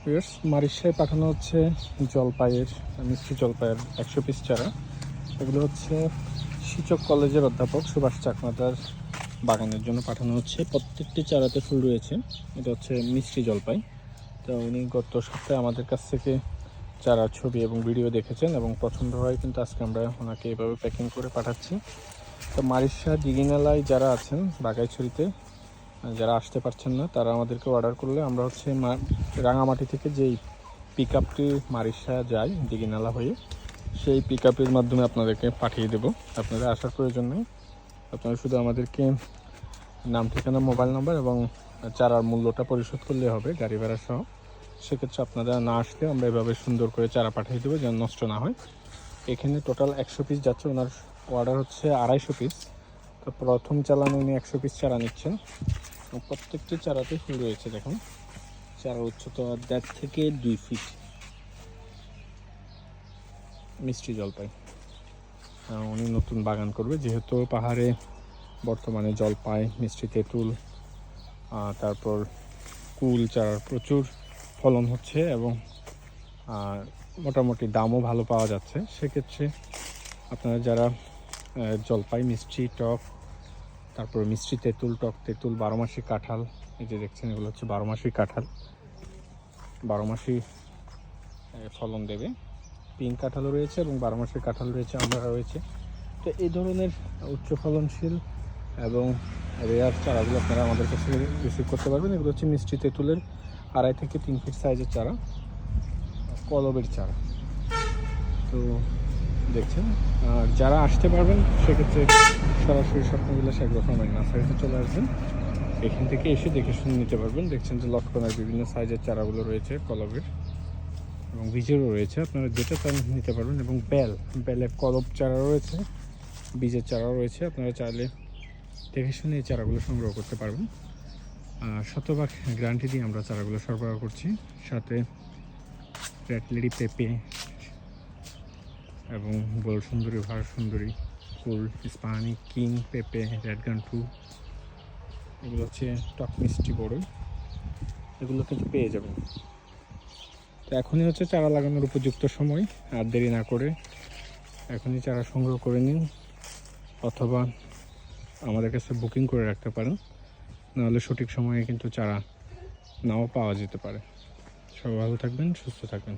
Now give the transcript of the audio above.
Viewers, মারিশায় পাঠানো হচ্ছে জলপাইয়ের মিষ্টি জলপাইয়ের 100 পিস চারা। এগুলো হচ্ছে সূচক কলেজের অধ্যাপক সুভাষ চাকমাদার বাগানের জন্য পাঠানো হচ্ছে। প্রত্যেকটি চারাতে ফুল রয়েছে। এটা হচ্ছে মিষ্টি জলপাই। তো উনি গত সপ্তাহে আমাদের কাছ থেকে চারার ছবি এবং ভিডিও দেখেছেন এবং পছন্দ হয়, কিন্তু আজকে আমরা ওনাকে এভাবে প্যাকিং করে পাঠাচ্ছি। তো মারিশা দিঘিনালায় যারা আছেন বাগাইছড়িতে, যারা আসতে পারছেন না, তারা আমাদেরকে অর্ডার করলে আমরা হচ্ছে রাঙামাটি থেকে যেই পিক আপটি মারিশা যায় দিঘিনালা হয়ে, সেই পিক আপের মাধ্যমে আপনাদেরকে পাঠিয়ে দেব। আপনাদের আসার প্রয়োজন নেই। আপনারা শুধু আমাদেরকে নাম, ঠিকানা, মোবাইল নাম্বার এবং চারার মূল্যটা পরিশোধ করলে হবে, গাড়ি ভাড়া সহ। সেক্ষেত্রে আপনারা না আসলে আমরা এভাবে সুন্দর করে চারা পাঠিয়ে দেবো যেন নষ্ট না হয়। এখানে টোটাল 100 পিস যাচ্ছে, ওনার অর্ডার হচ্ছে 250 পিস। তো প্রথম চালানে উনি 100 পিস চারা নিচ্ছেন। প্রত্যেকটি চারাতে ফুল রয়েছে। দেখুন, চারার উচ্চতা 1.5 থেকে 2 ফিট। মিষ্টি জলপাই উনি নতুন বাগান করবে, যেহেতু পাহাড়ে বর্তমানে জলপাই, মিষ্টি তেঁতুল, তারপর কুল চারার প্রচুর ফলন হচ্ছে এবং মোটামুটি দামও ভালো পাওয়া যাচ্ছে। সেক্ষেত্রে আপনারা যারা জলপাই, মিষ্টি টক, তারপর মিষ্টি তেঁতুল, টক তেঁতুল, 12 মাসি কাঁঠাল, এই যে দেখছেন এগুলো হচ্ছে 12 মাসি কাঁঠাল, 12 মাসি ফলন দেবে। পিঙ্ক কাঁঠালও রয়েছে এবং 12 মাসের কাঁঠাল রয়েছে, আমরা রয়েছে। তো এই ধরনের উচ্চ ফলনশীল এবং রেয়ার চারাগুলো আপনারা আমাদের কাছে রিসিভ করতে পারবেন। এগুলো হচ্ছে মিষ্টি তেঁতুলের 2.5 থেকে 3 ফিট সাইজের চারা, কলবের চারা। তো দেখছেন, আর যারা আসতে পারবেন সেক্ষেত্রে সরাসরি স্বপ্নবিলাস এগ্রো ফার্মের নার্সারিতে চলে আসবেন। এখান থেকে এসে দেখে শুনে নিতে পারবেন। দেখছেন যে লটকনের বিভিন্ন সাইজের চারাগুলো রয়েছে, কলবের এবং বীজেরও রয়েছে। আপনারা যেটা চান নিতে পারবেন। এবং বেলের কলব চারা রয়েছে, বীজের চারাও রয়েছে। আপনারা চাইলে দেখে শুনে এই চারাগুলো সংগ্রহ করতে পারবেন। শতভাগ গ্যারান্টি দিয়ে আমরা চারাগুলো সরবরাহ করছি। সাথে রেড লেডি পেঁপে এবং বল সুন্দরী, ভার সুন্দরী, ফুল, স্পানি, কিং পেঁপে, রেড গান টু, এগুলো হচ্ছে টক মিষ্টি বড়ই, এগুলো কিন্তু পেয়ে যাবেন। তো এখনই হচ্ছে চারা লাগানোর উপযুক্ত সময়। আর দেরি না করে এখনই চারা সংগ্রহ করে নিন, অথবা আমাদের কাছে বুকিং করে রাখতে পারেন। নাহলে সঠিক সময়ে কিন্তু চারা নাও পাওয়া যেতে পারে। সবাই ভালো থাকবেন, সুস্থ থাকবেন।